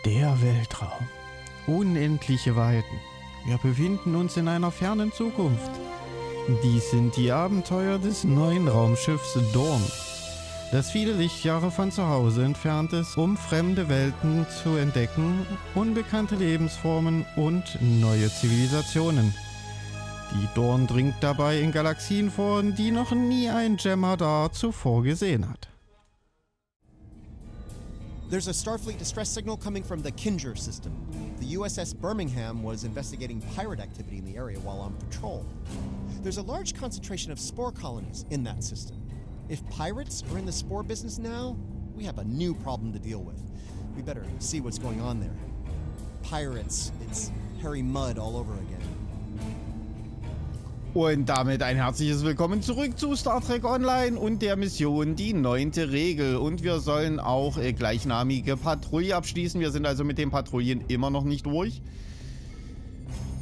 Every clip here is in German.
Der Weltraum. Unendliche Weiten. Wir befinden uns in einer fernen Zukunft. Dies sind die Abenteuer des neuen Raumschiffs Dawn, das viele Lichtjahre von zu Hause entfernt ist, um fremde Welten zu entdecken, unbekannte Lebensformen und neue Zivilisationen. Die Dawn dringt dabei in Galaxien vor, die noch nie ein Jem'Hadar zuvor gesehen hat. There's a Starfleet distress signal coming from the Kinger system. The USS Birmingham was investigating pirate activity in the area while on patrol. There's a large concentration of spore colonies in that system. If pirates are in the spore business now, we have a new problem to deal with. We better see what's going on there. Pirates, it's Harry Mudd all over again. Und damit ein herzliches Willkommen zurück zu Star Trek Online und der Mission die 9. Regel. Und wir sollen auch gleichnamige Patrouille abschließen. Wir sind also mit den Patrouillen immer noch nicht durch.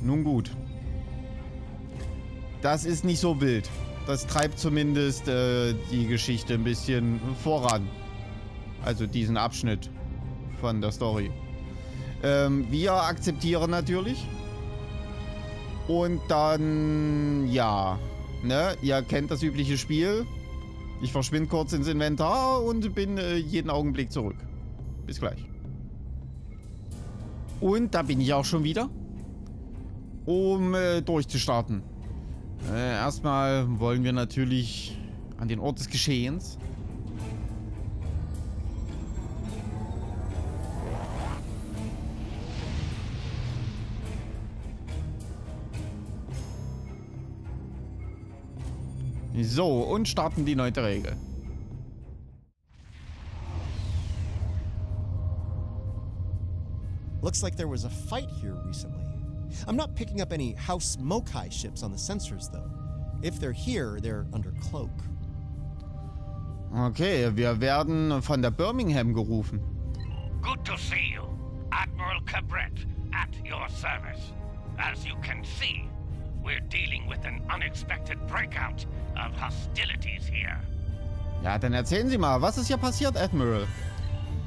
Nun gut. Das ist nicht so wild. Das treibt zumindest die Geschichte ein bisschen voran. Also diesen Abschnitt von der Story. Wir akzeptieren natürlich. Und dann, ja, ne, ihr kennt das übliche Spiel. Ich verschwinde kurz ins Inventar und bin jeden Augenblick zurück. Bis gleich. Und da bin ich auch schon wieder, um durchzustarten. Erstmal wollen wir natürlich an den Ort des Geschehens. So, und starten die 9. Regel. Looks like there was a fight here recently. I'm not picking up any House Mokai ships on the sensors, though. If they're here, they're under cloak. Okay, wir werden von der Birmingham gerufen. Good to see you. Admiral Cabret, at your service. As you can see, we're dealing with an unexpected breakout of hostilities here. Ja, dann erzählen Sie mal, was ist hier passiert, Admiral?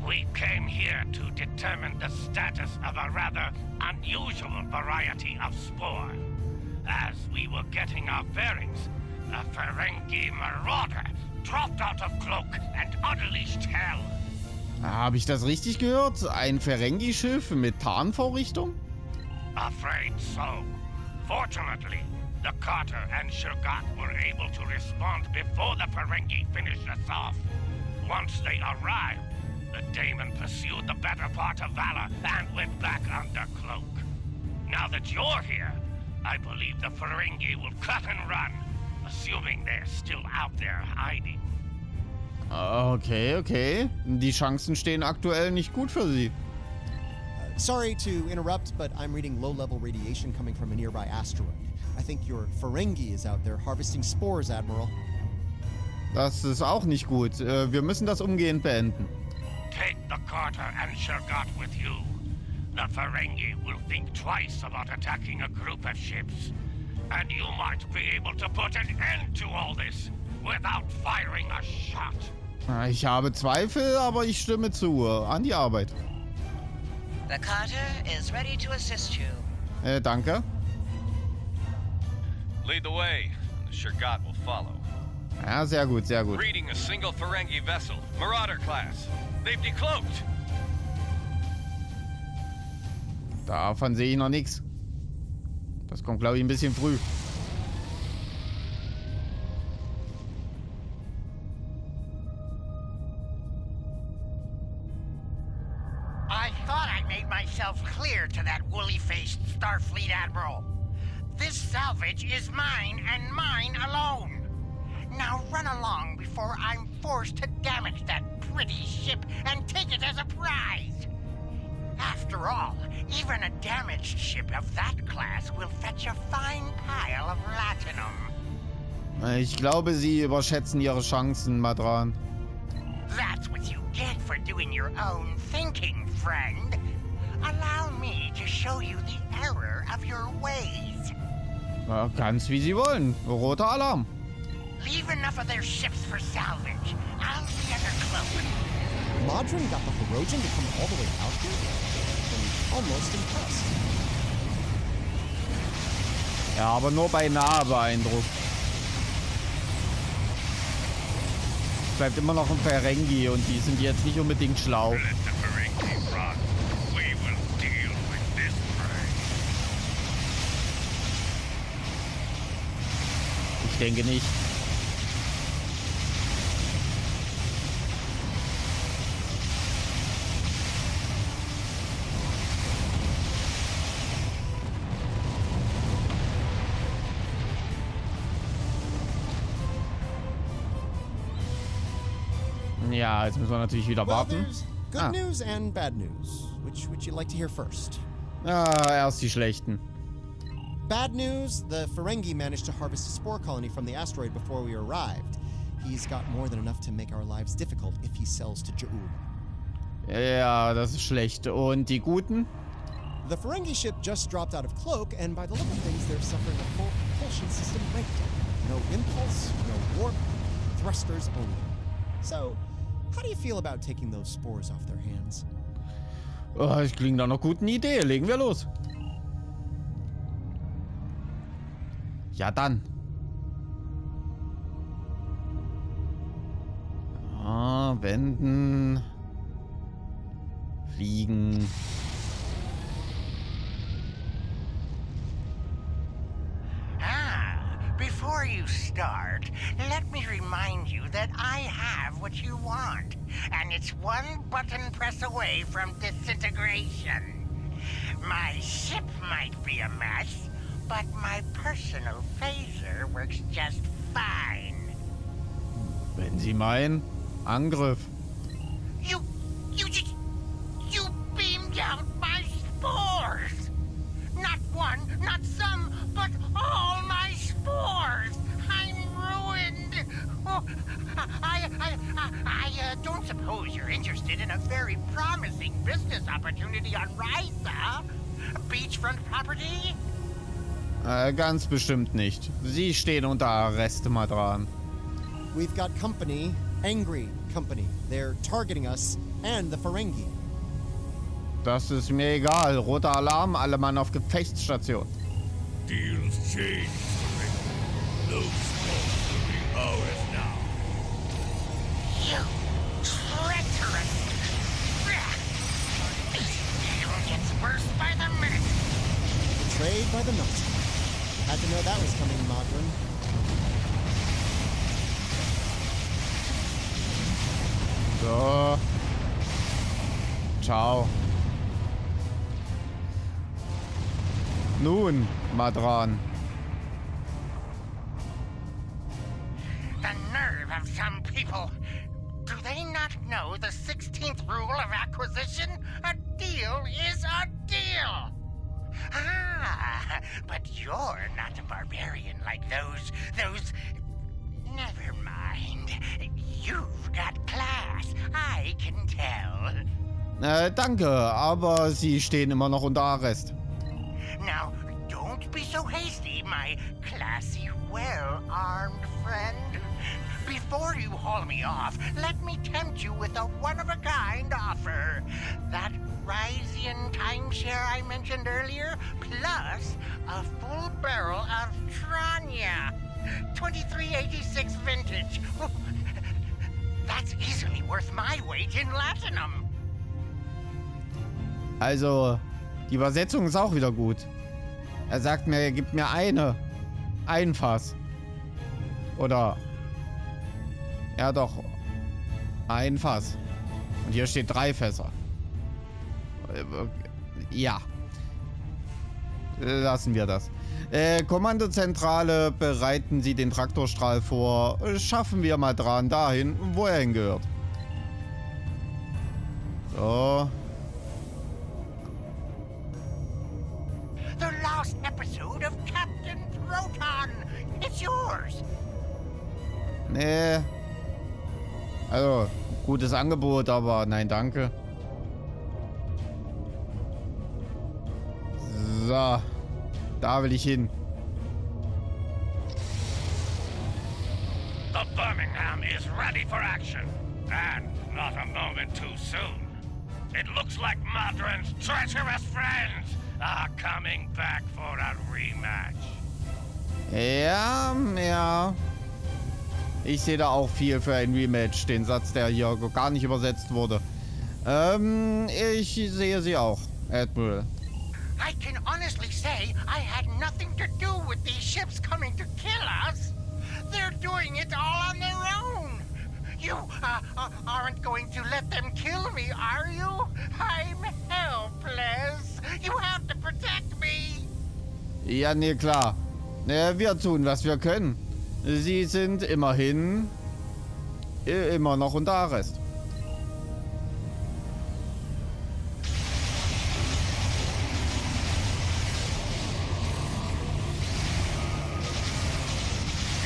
We came here to determine the status of a rather unusual variety of spore. As we were getting our bearings, a Ferengi marauder dropped out of cloak and unleashed hell. Habe ich das richtig gehört? Ein Ferengi-Schiff mit Tarnvorrichtung? Afraid so. Fortunately, the Carter and Shergat were able to respond before the Ferengi finished us off. Once they arrived, the Daemon pursued the better part of Valor and went back under cloak. Now that you're here, I believe the Ferengi will cut and run, assuming they're still out there hiding. Okay, okay. Die Chancen stehen aktuell nicht gut für Sie. Sorry to interrupt, but I'm reading low-level radiation coming from a nearby asteroid. I think your Ferengi is out there harvesting spores, Admiral. Das ist auch nicht gut. Wir müssen das umgehend beenden. Take the Carter and Shergat with you. The Ferengi will think twice about attacking a group of ships. And you might be able to put an end to all this without firing a shot. Ich habe Zweifel, aber ich stimme zu. An die Arbeit. The Carter is ready to assist you. Danke. Lead the way. The Shergat will follow. Ja, sehr gut, sehr gut. Reading a single Ferengi vessel, Marauder class. They've decloaked. Davon sehe ich noch nichts. Das kommt, glaube ich, ein bisschen früh. I thought I made myself clear to that woolly-faced Starfleet Admiral. This salvage is mine and mine alone. Now run along before I'm forced to damage that pretty ship and take it as a prize. After all, even a damaged ship of that class will fetch a fine pile of latinum. Ich glaube, Sie überschätzen Ihre Chancen, Madran. That's what you get for doing your own thinking, friend. Allow me to show you the error of your ways. Ja, ganz wie Sie wollen. Roter Alarm. Leave enough of their ships for salvage. I'll be under cloak. Modron got the Hirogen to come all the way out here? I'm almost impressed. Ja, aber nur beinahe beeindruckt. Bleibt immer noch ein Ferengi und die sind jetzt nicht unbedingt schlau. Ich denke nicht. Ja, jetzt müssen wir natürlich wieder warten. Good news and bad news. Which would you like to hear first? Erst die schlechten. Bad news, the Ferengi managed to harvest a spore colony from the asteroid before we arrived. He's got more than enough to make our lives difficult if he sells to Ja'ul. Ja, das ist schlecht. Und die guten? The Ferengi ship just dropped out of cloak, and by the look of things, they're suffering a full propulsion system breakdown. No impulse, no warp, thrusters only. So, how do you feel about taking those spores off their hands? Oh, das klingt nach einer guten Idee. Legen wir los. Ja, dann. Wenden. Fliegen. Before you start, let me remind you that I have what you want, and it's one button press away from disintegration. My ship might be a mess, but my personal phaser works just fine. Wenn Sie meinen, Angriff. You beamed out my spores! Not one, not some, but all my spores! I'm ruined! Oh, I don't suppose you're interested in a very promising business opportunity on Ryza? Beachfront property? Ganz bestimmt nicht. Sie stehen unter Arrest, Madran. We've got company, angry company. They're targeting us and the Ferengi. Das ist mir egal. Roter Alarm, alle Mann auf Gefechtsstation. Deals changed. Those spores will be ours now. You treacherous! It gets worse by the minute. Betrayed by the Nazi. Had to know that was coming, Modron. So. Ciao. Nun, Madran. The nerve of some people. Do they not know the 16th rule of acquisition? A deal is a deal. Ah, but you're not a barbarian like those... Never mind. You've got class. I can tell. Danke, aber Sie stehen immer noch unter Arrest. Now, don't be so hasty, my classy, well-armed friend. Before you haul me off, let me tempt you with a one-of-a-kind offer. That Ryzian timeshare I mentioned earlier, plus a full barrel of Tranya. 2386 vintage. That's easily worth my weight in Latinum. Also, die Übersetzung ist auch wieder gut. Er sagt mir, er gibt mir ein Fass. Oder, ja doch, ein Fass. Und hier steht 3 Fässer. Ja. Lassen wir das. Kommandozentrale, bereiten Sie den Traktorstrahl vor. Schaffen wir mal dran dahin, wo er hingehört. So. The last episode of Captain Proton. It's yours. Nee. Also, gutes Angebot, aber nein, danke. So. Da will ich hin. Birmingham is ready for action, and not a moment too soon. It looks like Modron's treacherous friends are coming back for a rematch. Ja, ja. Ich sehe da auch viel für ein Rematch. Den Satz, der hier gar nicht übersetzt wurde. Ich sehe sie auch, Admiral. I can honestly say I had nothing to do with these ships coming to kill us. They're doing it all on their own. You aren't going to let them kill me, are you? I'm helpless. You have to protect me. Ja, nee, klar. Wir tun, was wir können. Sie sind immerhin immer noch unter Arrest.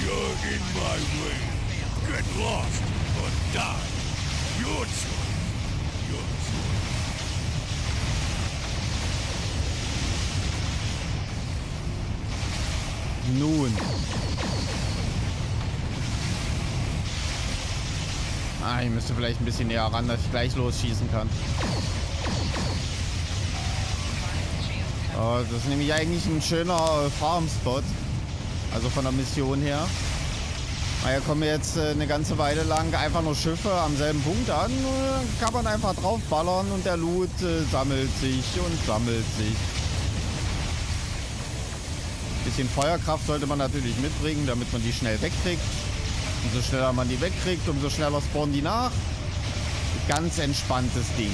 You're in my way. Get lost or die. Your choice. Your choice. Nun. Ich müsste vielleicht ein bisschen näher ran, dass ich gleich losschießen kann. Oh, das ist nämlich eigentlich ein schöner Farmspot. Also von der Mission her. Hier kommen wir jetzt eine ganze Weile lang einfach nur Schiffe am selben Punkt an. Kann man einfach draufballern und der Loot sammelt sich und sammelt sich. Bisschen Feuerkraft sollte man natürlich mitbringen, damit man die schnell wegkriegt. Umso schneller man die wegkriegt, umso schneller spawnen die nach. Ganz entspanntes Ding.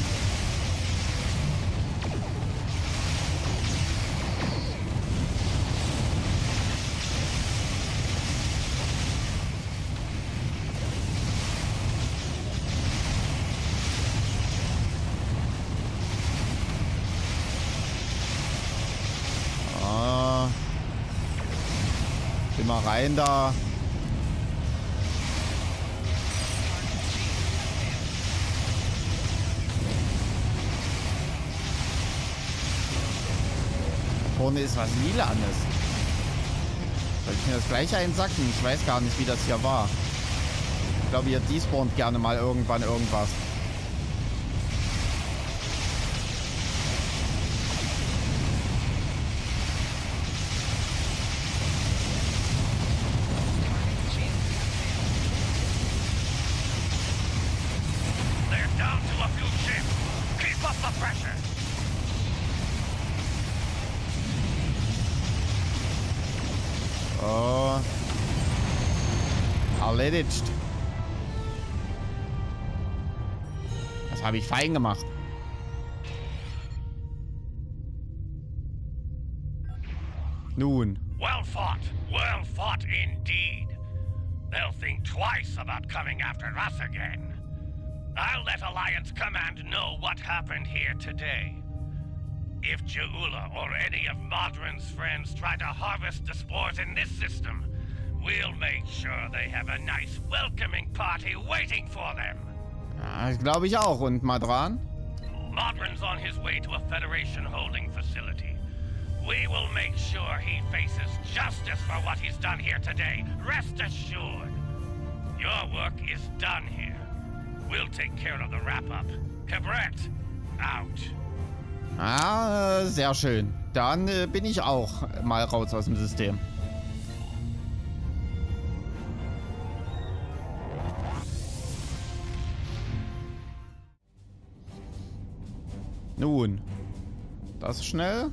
Immer rein da. Vorne ist was Lilanes. Soll ich mir das gleich einsacken? Ich weiß gar nicht, wie das hier war. Ich glaube, hier despawnt gerne mal irgendwann irgendwas. Oh. Erledigt. Das habe ich fein gemacht. Nun. Well fought indeed. They'll think twice about coming after us again. I'll let Alliance Command know what happened here today. If Jeula or any of Modron's friends try to harvest the spores in this system, we'll make sure they have a nice welcoming party waiting for them. Ja, das glaube ich auch. Und Madran? Modron's on his way to a Federation holding facility. We will make sure he faces justice for what he's done here today. Rest assured. Your work is done here. We'll take care of the wrap-up. Cabret, out. Ah, sehr schön. Dann bin ich auch mal raus aus dem System. Nun, das ist schnell.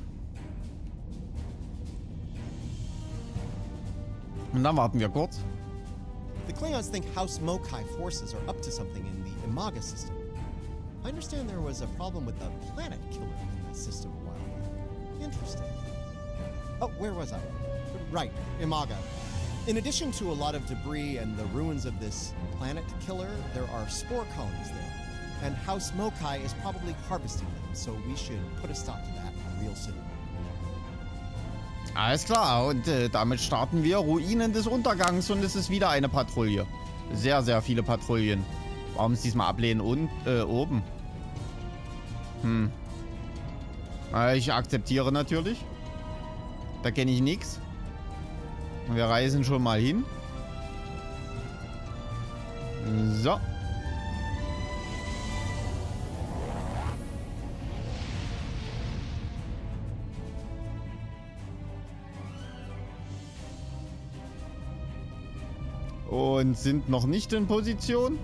Und dann warten wir kurz. The Klingons think House Mokai forces are up to something in the Imaga system. I understand there was a problem with the planet killer in the system a while ago. Interesting. Oh, where was I? Right, Imaga. In addition to a lot of debris and the ruins of this planet killer, there are spore colonies there. And House Mokai is probably harvesting them, so we should put a stop to that real soon. Alles klar, und damit starten wir Ruinen des Untergangs und es ist wieder eine Patrouille. Sehr, sehr viele Patrouillen. Warum ist diesmal ablehnen und oben? Ich akzeptiere natürlich. Da kenne ich nichts. Wir reisen schon mal hin. So. Und sind noch nicht in Position.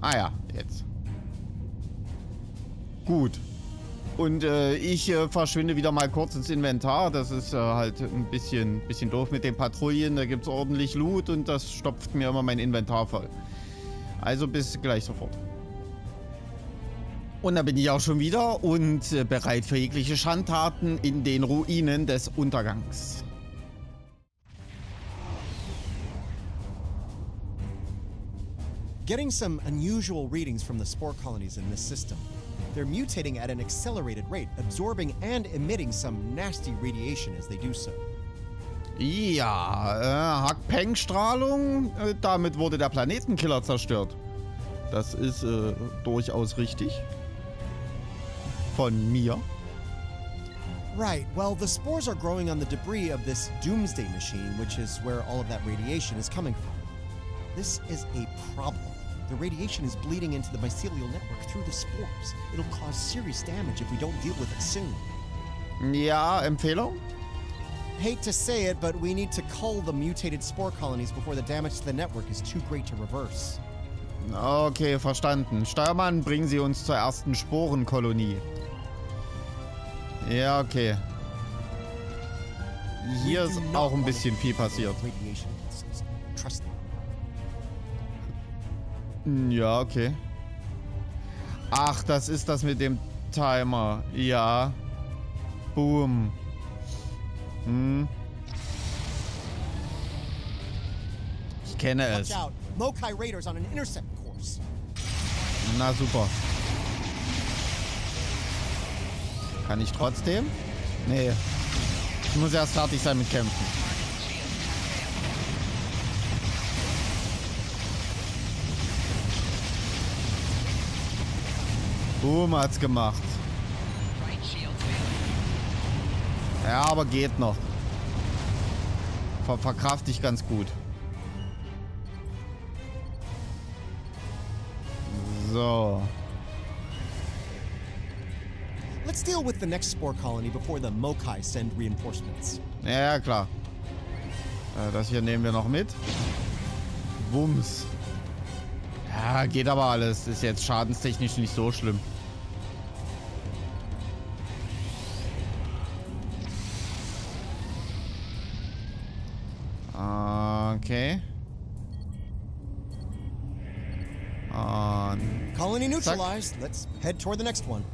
Ah ja, jetzt. Gut. Und ich verschwinde wieder mal kurz ins Inventar. Das ist halt ein bisschen doof mit den Patrouillen. Da gibt es ordentlich Loot und das stopft mir immer mein Inventar voll. Also bis gleich sofort. Und da bin ich auch schon wieder und bereit für jegliche Schandtaten in den Ruinen des Untergangs. Getting some unusual readings from the spore colonies in this system. They're mutating at an accelerated rate, absorbing and emitting some nasty radiation as they do so. Ja, Hack-Peng-Strahlung, damit wurde der Planetenkiller zerstört. Das ist durchaus richtig. Von mir. Right, well, the spores are growing on the debris of this doomsday machine, which is where all of that radiation is coming from. This is a problem. The radiation is bleeding into the mycelial network through the spores. It'll cause serious damage if we don't deal with it soon. Ja, Empfehlung? Hate to say it, but we need to cull the mutated spore colonies before the damage to the network is too great to reverse. Okay, verstanden. Steuermann, bringen Sie uns zur ersten Sporenkolonie. Ja, okay. Hier ist auch ein bisschen viel passiert. Trust me. Ja, okay. Ach, das ist das mit dem Timer. Ja. Boom. Hm. Ich kenne es. Watch out. Mokai Raiders on an intercept course. Na super. Kann ich trotzdem? Nee. Ich muss erst fertig sein mit Kämpfen. Boom, hat's gemacht. Ja, aber geht noch. Verkraft ich ganz gut. So. Let's deal with the next spore colony before the Mokai send reinforcements. Ja, klar. Das hier nehmen wir noch mit. Wumms. Ja, geht aber alles. Ist jetzt schadenstechnisch nicht so schlimm. Okay. Colony neutralized. Let's head toward the next one.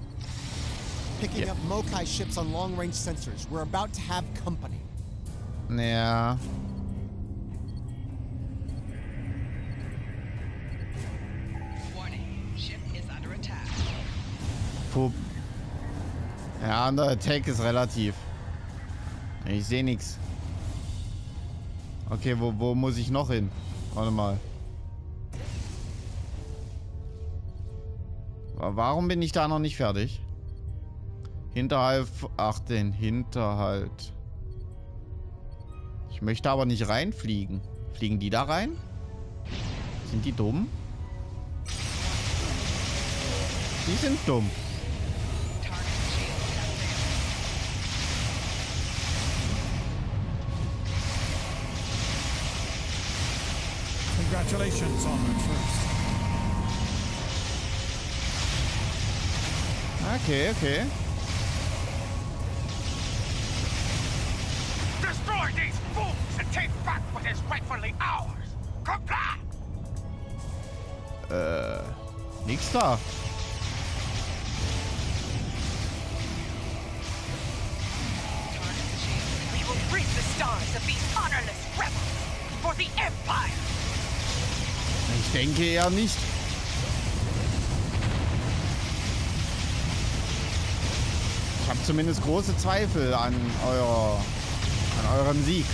Picking up Mokai ships on long-range sensors. We're about to have company. Ja. Pup. Ja, und der Attack ist relativ. Ich sehe nichts. Okay, wo muss ich noch hin? Warte mal. Warum bin ich da noch nicht fertig? Hinterhalt. Ach, den Hinterhalt. Ich möchte aber nicht reinfliegen. Fliegen die da rein? Sind die dumm? Die sind dumm. Congratulations on the first. Okay, okay. Destroy these fools and take back what is rightfully ours. Comply! Nix da. We will reap the stars of these honorless rebels for the Empire. Ich denke eher nicht. Ich habe zumindest große Zweifel an eurem Sieg.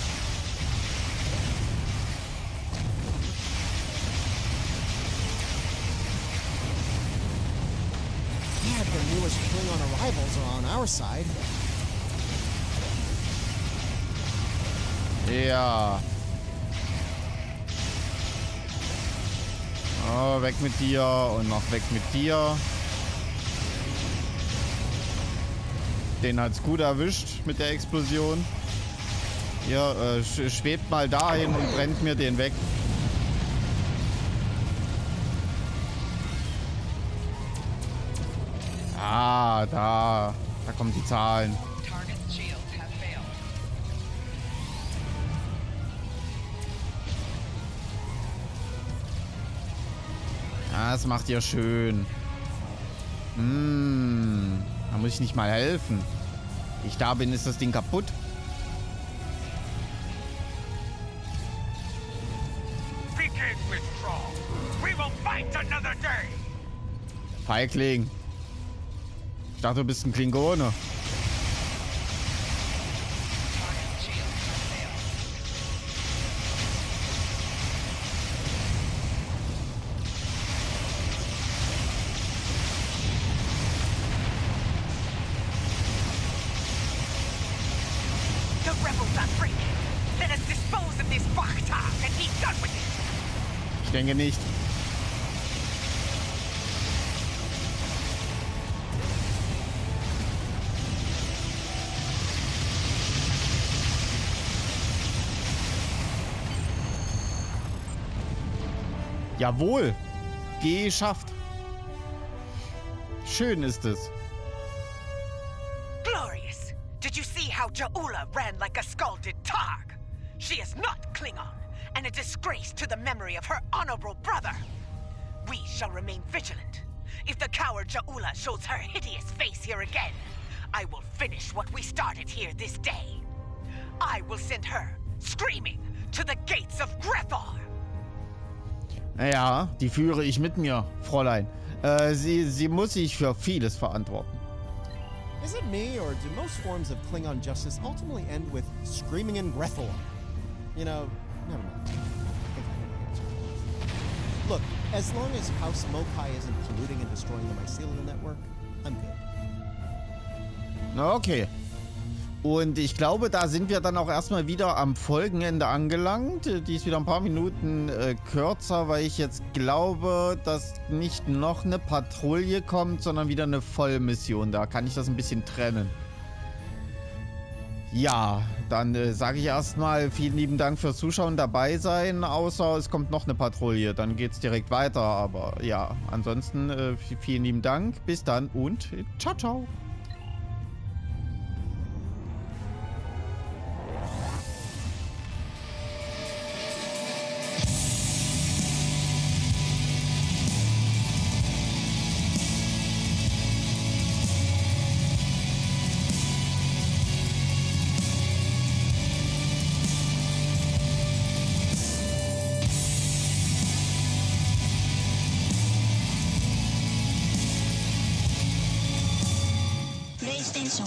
Yeah, the newest Klingon arrivals are on our side. Ja. Oh, weg mit dir und noch weg mit dir. Den hat's gut erwischt mit der Explosion. Hier, schwebt mal dahin und brennt mir den weg. Ah, da kommen die Zahlen. Das macht ihr schön. Da muss ich nicht mal helfen. Ich da bin, ist das Ding kaputt. Feigling. Ich dachte, du bist ein Klingone. Ich denke nicht. Jawohl. Geschafft. Schön ist es. Glorious. Did you see how Jaula ran like a scalded targ? She is not Klingon, and a disgrace to the memory of her honorable brother. We shall remain vigilant. If the coward Jaula shows her hideous face here again, I will finish what we started here this day. I will send her, screaming, to the gates of Grethor. Ja, die führe ich mit mir, Fräulein. Sie muss sich für vieles verantworten. Is it me, or do most forms of Klingon justice ultimately end with screaming in Grethor? You know, never mind. Look, as long as House Mokai isn't polluting and destroying the mycelial network, I'm good. Okay. Und ich glaube, da sind wir dann auch erstmal wieder am Folgenende angelangt. Die ist wieder ein paar Minuten kürzer, weil ich jetzt glaube, dass nicht noch eine Patrouille kommt, sondern wieder eine Vollmission. Da kann ich das ein bisschen trennen. Ja, dann sage ich erstmal vielen lieben Dank fürs Zuschauen, dabei sein, außer es kommt noch eine Patrouille. Dann geht es direkt weiter, aber ja, ansonsten vielen lieben Dank, bis dann und ciao, ciao. PlayStation